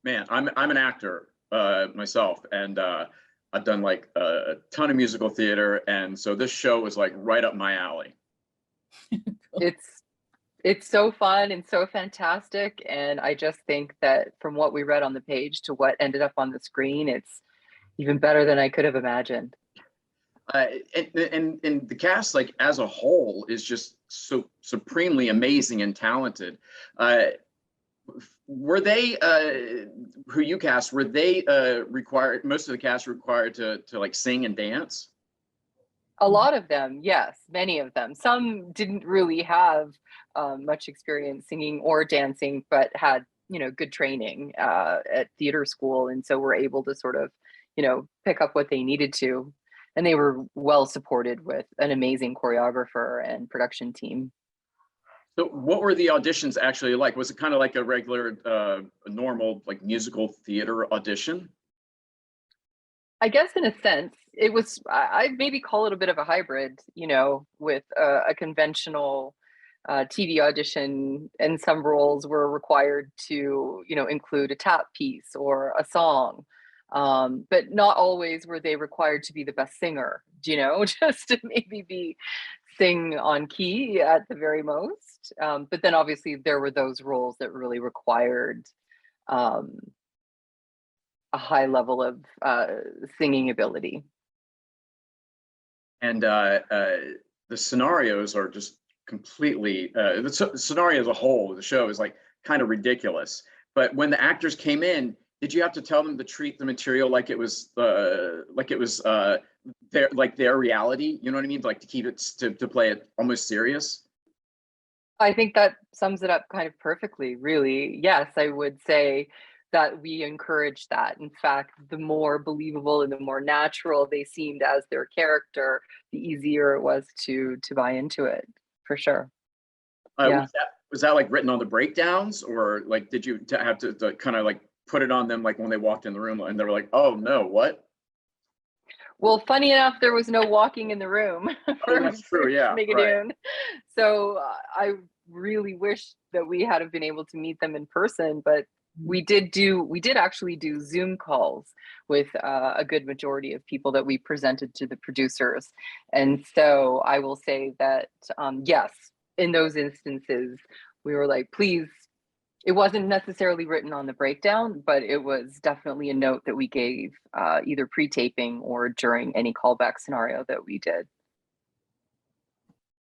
Man, I'm an actor myself, and I've done like a ton of musical theater, and so this show was like right up my alley. It's so fun and so fantastic, and I just think that from what we read on the page to what ended up on the screen, it's even better than I could have imagined. And the cast, like as a whole, is just so supremely amazing and talented. Were they who you cast? Were they required? Most of the cast required to like sing and dance? A lot of them, yes, many of them. Some didn't really have much experience singing or dancing, but had, you know, good training at theater school, and so were able to sort of, you know, pick up what they needed to. And they were well supported with an amazing choreographer and production team. So what were the auditions actually like? Was it kind of like a regular, normal, like musical theater audition? I guess in a sense, it was, I maybe call it a bit of a hybrid, you know, with a conventional TV audition, and some roles were required to, you know, include a tap piece or a song. But not always were they required to be the best singer, you know, just to maybe sing on key at the very most. But then obviously there were those roles that really required um, a high level of singing ability. And the scenarios are just completely, the scenario as a whole, the show is like kind of ridiculous. But when the actors came in, did you have to tell them to treat the material like it was their reality? You know what I mean? Like to keep it to play it almost serious. I think that sums it up kind of perfectly, really. Yes, I would say that we encourage that. In fact, the more believable and the more natural they seemed as their character, the easier it was to buy into it, for sure. Yeah. Was that like written on the breakdowns, or like did you have to kind of like put it on them like when they walked in the room and they were like, oh no, what? Well, funny enough, there was no walking in the room Oh, that's true. Yeah, Schmigadoon. right. So I really wish that we had have been able to meet them in person, but we did actually do Zoom calls with a good majority of people that we presented to the producers. And so I will say that, yes, in those instances, we were like, please, it wasn't necessarily written on the breakdown, but it was definitely a note that we gave either pre-taping or during any callback scenario that we did.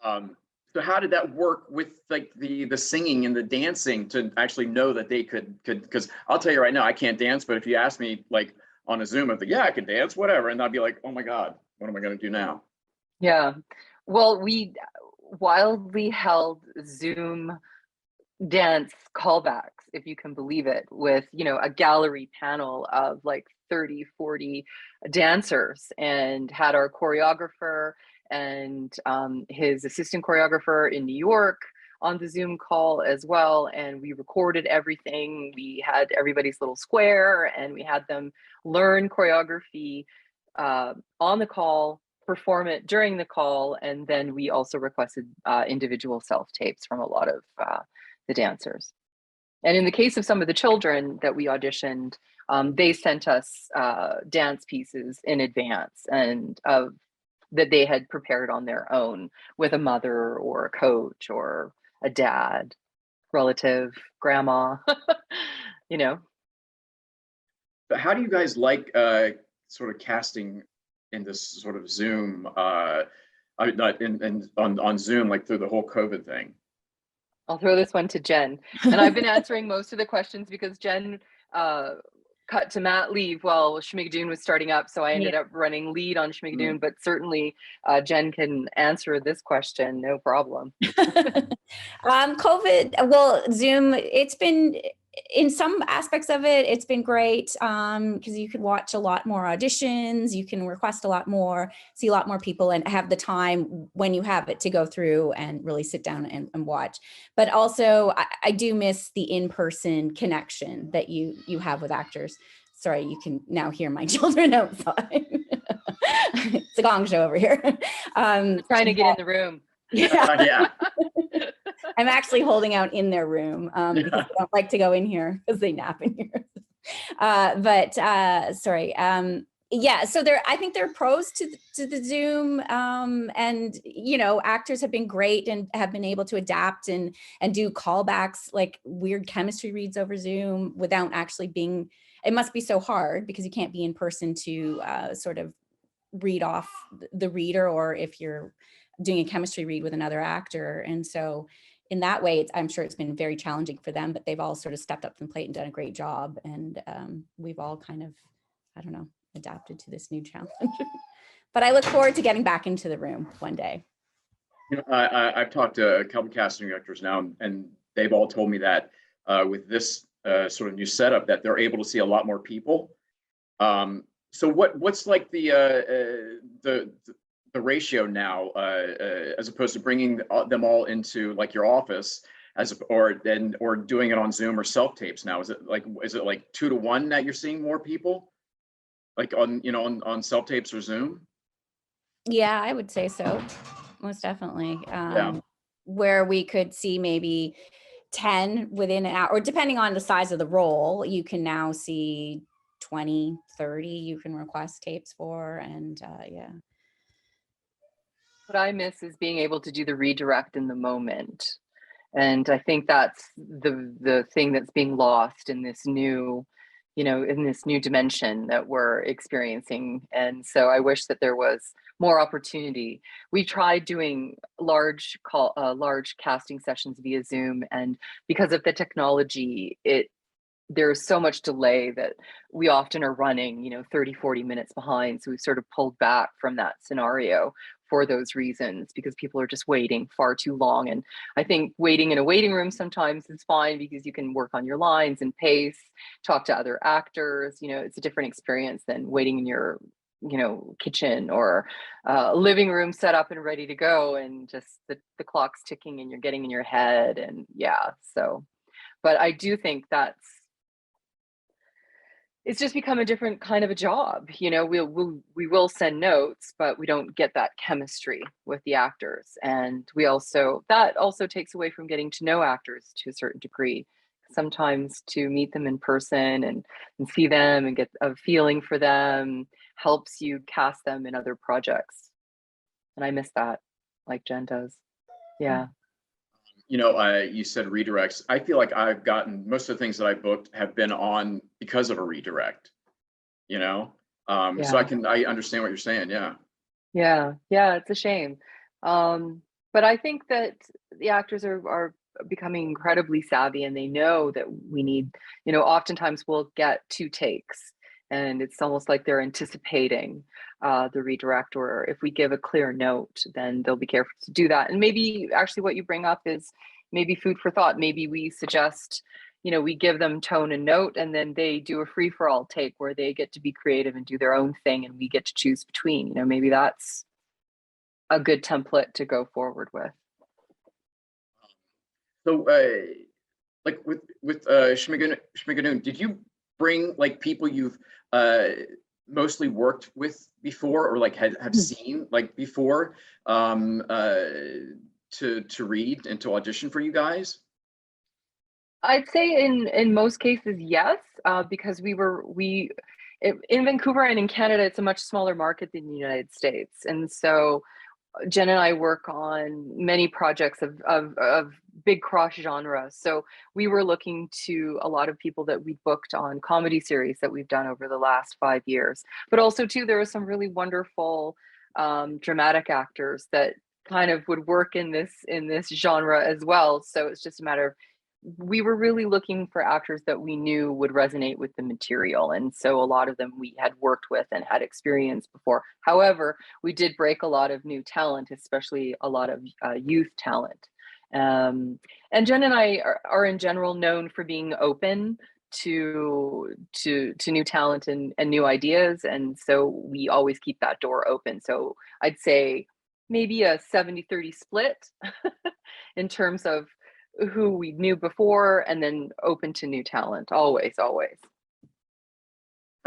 So how did that work with like the singing and the dancing to actually know that they could, because I'll tell you right now, I can't dance, but if you ask me like on a Zoom, I'd be, yeah, I can dance, whatever. And I'd be like, oh my God, what am I going to do now? Yeah, well, we wildly held Zoom dance callbacks, if you can believe it, with, you know, a gallery panel of like 30, 40 dancers, and had our choreographer and his assistant choreographer in New York on the Zoom call as well. And we recorded everything. We had everybody's little square, and we had them learn choreography on the call, perform it during the call, and then we also requested individual self-tapes from a lot of the dancers. And in the case of some of the children that we auditioned, they sent us dance pieces in advance, and that they had prepared on their own with a mother or a coach or a dad, relative, grandma, you know. But how do you guys like sort of casting in this sort of Zoom, on Zoom, like through the whole COVID thing? I'll throw this one to Jen. And I've been answering most of the questions because Jen cut to mat leave while Schmigadoon was starting up. So I ended up running lead on Schmigadoon, but certainly Jen can answer this question, no problem. COVID, well, Zoom, it's been, in some aspects of it, it's been great because you can watch a lot more auditions, you can request a lot more, see a lot more people, and have the time when you have it to go through and really sit down and watch. But also, I do miss the in-person connection that you have with actors. Sorry, you can now hear my children outside. It's a gong show over here. Trying to get in the room. Yeah. I'm actually holding out in their room because they don't like to go in here because they nap in here. Sorry. Yeah, so I think there are pros to the Zoom, and actors have been great and have been able to adapt and do callbacks, like weird chemistry reads over Zoom without actually being. It must be so hard because you can't be in person to sort of read off the reader, or if you're doing a chemistry read with another actor. And so in that way, I'm sure it's been very challenging for them, but they've all sort of stepped up to the plate and done a great job. And we've all kind of, I don't know, adapted to this new challenge. But I look forward to getting back into the room one day. I've talked to a couple casting directors now, and they've all told me that with this sort of new setup, that they're able to see a lot more people. So what's like the ratio now, as opposed to bringing them all into like your office, or doing it on Zoom or self tapes now? Is it like 2-to-1 that you're seeing more people, like on self tapes or Zoom? Yeah, I would say so, most definitely. Yeah. Where we could see maybe 10 within an hour, or depending on the size of the role, you can now see 20, 30 you can request tapes for, and yeah. What I miss is being able to do the redirect in the moment. And I think that's the thing that's being lost in this new, in this new dimension that we're experiencing. And so I wish that there was more opportunity. We tried doing large casting sessions via Zoom, and because of the technology, there's so much delay that we often are running, 30, 40 minutes behind. So we've sort of pulled back from that scenario for those reasons, because people are just waiting far too long. And I think waiting in a waiting room sometimes is fine because you can work on your lines and pace, talk to other actors. It's a different experience than waiting in your, kitchen or living room set up and ready to go, and just the clock's ticking and you're getting in your head. And yeah, so, but I do think it's just become a different kind of a job. We will send notes, but we don't get that chemistry with the actors. And that also takes away from getting to know actors to a certain degree. Sometimes to meet them in person and see them and get a feeling for them helps you cast them in other projects. And I miss that, like Jen does. Yeah. You said redirects. I feel like I've gotten most of the things that I booked have been on because of a redirect, So I understand what you're saying. Yeah. Yeah. It's a shame. But I think that the actors are becoming incredibly savvy, and they know that we need, oftentimes we'll get 2 takes, and it's almost like they're anticipating the redirect, or if we give a clear note, then they'll be careful to do that. And maybe actually what you bring up is maybe food for thought. Maybe we suggest, we give them tone and note, and then they do a free-for-all take where they get to be creative and do their own thing, and we get to choose between. Maybe that's a good template to go forward with. So like with Schmigadoon, did you bring like people you've mostly worked with before, or like have seen like before, to read and to audition for you guys? I'd say in most cases, yes, because in Vancouver and in Canada, it's a much smaller market than the United States. And so Jen and I work on many projects of big cross genres. So we were looking to a lot of people that we booked on comedy series that we've done over the last 5 years. But also too, there are some really wonderful dramatic actors that kind of would work in this genre as well. So it's just a matter of, we were really looking for actors that we knew would resonate with the material. And so a lot of them we had worked with and had experience before. However, we did break a lot of new talent, especially a lot of youth talent. And Jen and I are in general known for being open to new talent and new ideas. And so we always keep that door open. So I'd say maybe a 70-30 split in terms of who we knew before, and then open to new talent, always. How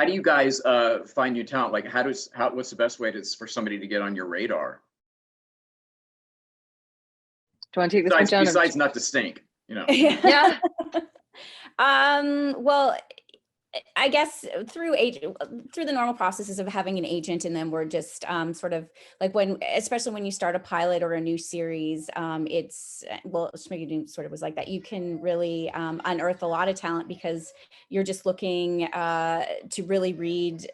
do you guys find new talent? Like what's the best way for somebody to get on your radar? Do you want to take this one, Jen? Besides not to stink, Yeah. Well, I guess through the normal processes of having an agent, and then we're just sort of like especially when you start a pilot or a new series, it's, well, Schmigadoon sort of was like that. You can really unearth a lot of talent because you're just looking to really read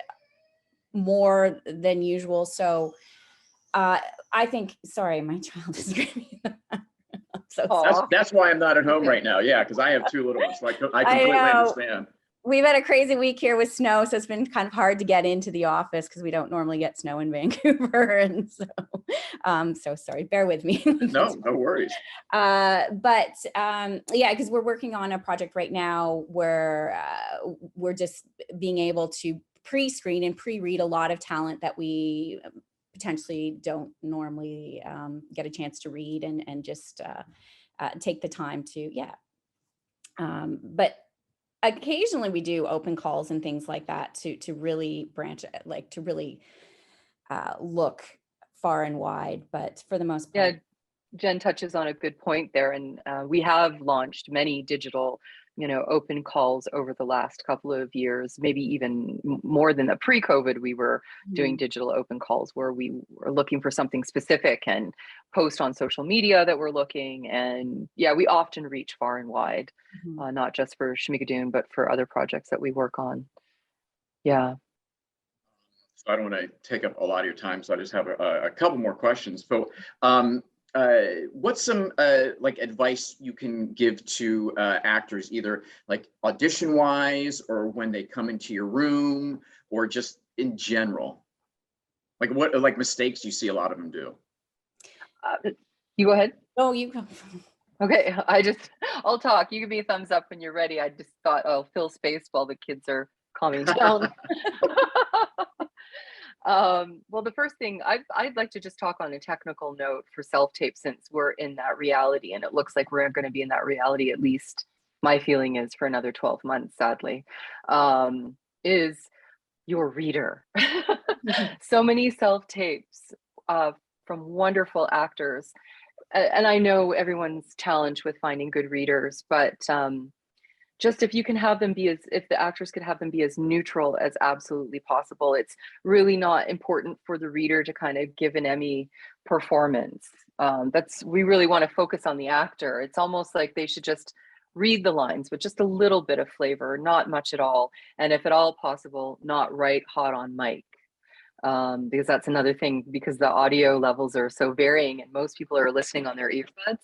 more than usual. So I think, sorry, my child is screaming. I'm so sorry. That's why I'm not at home right now. Yeah, because I have 2 little ones, so I completely understand. We've had a crazy week here with snow, so it's been kind of hard to get into the office because we don't normally get snow in Vancouver, and so so sorry. Bear with me. No worries. But yeah, because we're working on a project right now where we're just being able to pre-screen and pre-read a lot of talent that we potentially don't normally get a chance to read, and just take the time to, yeah. But occasionally we do open calls and things like that to really branch, like to really look far and wide, but for the most part. Yeah, Jen touches on a good point there, and we have launched many digital, open calls over the last couple of years, maybe even more than the pre-COVID. We were doing digital open calls where we were looking for something specific and post on social media that we're looking. And yeah, we often reach far and wide, not just for Schmigadoon, but for other projects that we work on. Yeah. So I don't want to take up a lot of your time, so I just have a couple more questions. So what's some like advice you can give to actors, either like audition wise, or when they come into your room, or just in general? Like what like mistakes you see a lot of them do? You go ahead. Oh, you go. Okay, I'll talk. You give me a thumbs up when you're ready. I just thought I'll fill space while the kids are calming down. Well, the first thing I'd like to just talk on a technical note for self-tape, since we're in that reality, and it looks like we're going to be in that reality, at least my feeling is, for another 12 months, sadly, is your reader. So many self-tapes from wonderful actors. And I know everyone's challenged with finding good readers, but just if you can have them be if the actors could have them be as neutral as absolutely possible. It's really not important for the reader to kind of give an Emmy performance. We really want to focus on the actor. It's almost like they should just read the lines with just a little bit of flavor, not much at all. And if at all possible, not write hot on mic. Because that's another thing, because the audio levels are so varying and most people are listening on their earbuds,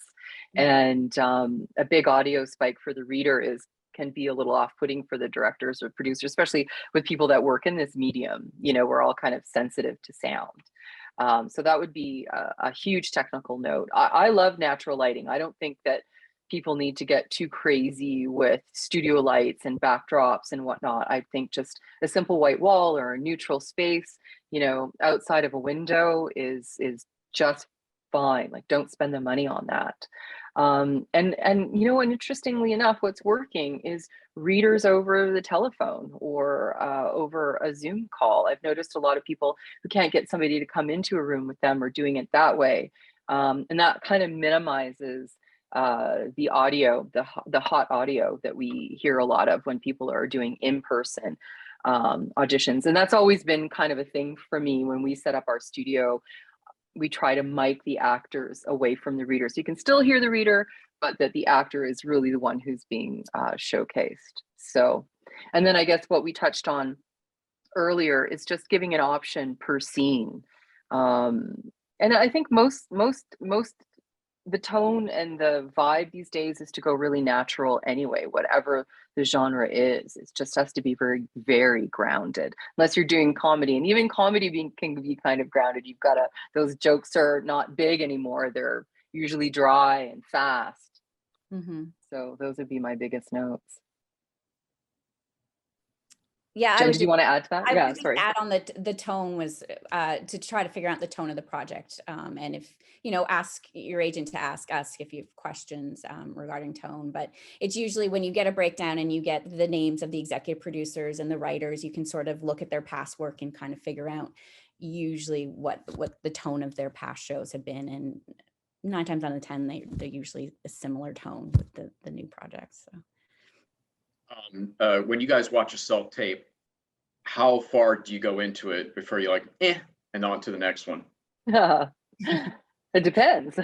and a big audio spike for the reader can be a little off-putting for the directors or producers, especially with people that work in this medium. We're all kind of sensitive to sound. So that would be a huge technical note. I love natural lighting. I don't think that people need to get too crazy with studio lights and backdrops and whatnot. I think just a simple white wall or a neutral space, outside of a window is just fine. Like, don't spend the money on that. And interestingly enough, what's working is readers over the telephone or over a Zoom call. I've noticed a lot of people who can't get somebody to come into a room with them or doing it that way. And that kind of minimizes the audio, the hot audio that we hear a lot of when people are doing in-person auditions. And that's always been kind of a thing for me. When we set up our studio, we try to mic the actors away from the reader, so you can still hear the reader, but that the actor is really the one who's being showcased. So, and then I guess what we touched on earlier is just giving an option per scene. And I think most the tone and the vibe these days is to go really natural anyway, whatever the genre is. It just has to be very, very grounded, unless you're doing comedy. And even comedy can be kind of grounded. You've got those jokes are not big anymore. They're usually dry and fast. So those would be my biggest notes. Yeah, Jen, did you want to add to that? I would sorry. Add on the tone was to try to figure out the tone of the project, and if ask your agent to ask us if you have questions regarding tone. But it's usually when you get a breakdown and you get the names of the executive producers and the writers, you can sort of look at their past work and kind of figure out usually what the tone of their past shows have been. And 9 times out of 10, they're usually a similar tone with the new projects. So. When you guys watch a self-tape, how far do you go into it before you're like, and on to the next one? It depends.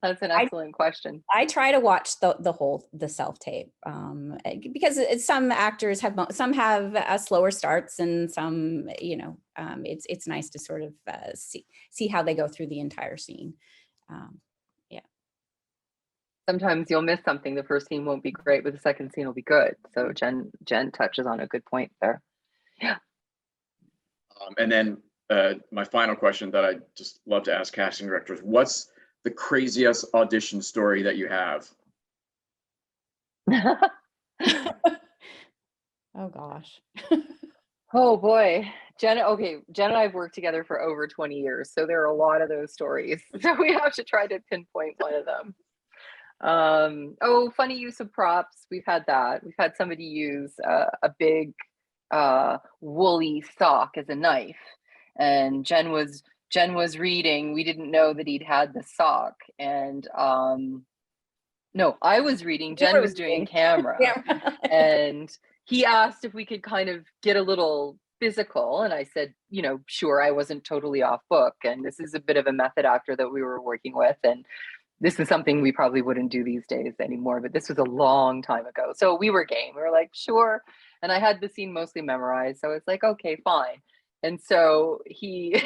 That's an excellent question. I try to watch the self-tape because some actors some have slower starts, and some, it's nice to sort of see how they go through the entire scene. Yeah. Sometimes you'll miss something. The first scene won't be great, but the second scene will be good. So Jen touches on a good point there. Yeah. And then my final question that I just love to ask casting directors: what's the craziest audition story that you have? Oh gosh. Oh boy. Jen and I have worked together for over 20 years, so there are a lot of those stories. So we have to try to pinpoint one of them. Funny use of props. We've had that. We've had somebody use a big woolly sock as a knife, and Jen was reading. We didn't know that he'd had the sock, and no, I was reading. Jen was doing camera, and he asked if we could kind of get a little physical, and I said, sure. I wasn't totally off book, and this is a bit of a method actor that we were working with, and this is something we probably wouldn't do these days anymore, but this was a long time ago. So we were game. We were like, sure. And I had the scene mostly memorized. So it's like, okay, fine. And so he,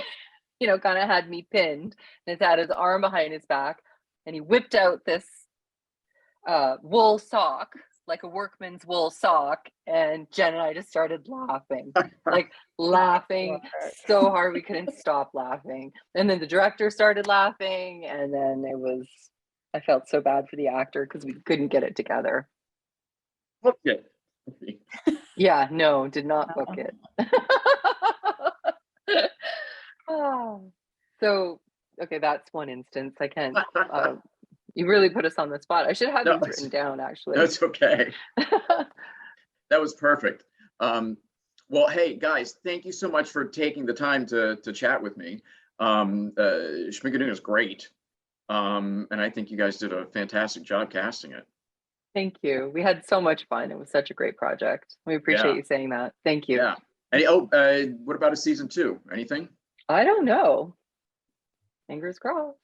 kind of had me pinned, and had his arm behind his back, and he whipped out this wool sock, like a workman's wool sock. And Jen and I just started laughing, laughing so hard we couldn't stop laughing. And then the director started laughing, and then I felt so bad for the actor because we couldn't get it together. Book it. Yeah, no, did not book it. So, okay, that's one instance. I can't. You really put us on the spot. I should have these written down, actually. That's okay. That was perfect. Well, hey guys, thank you so much for taking the time to chat with me. Schmigadoon is great, and I think you guys did a fantastic job casting it. Thank you. We had so much fun. It was such a great project. We appreciate you saying that. Thank you. Yeah. What about a season 2? Anything? I don't know. Fingers crossed.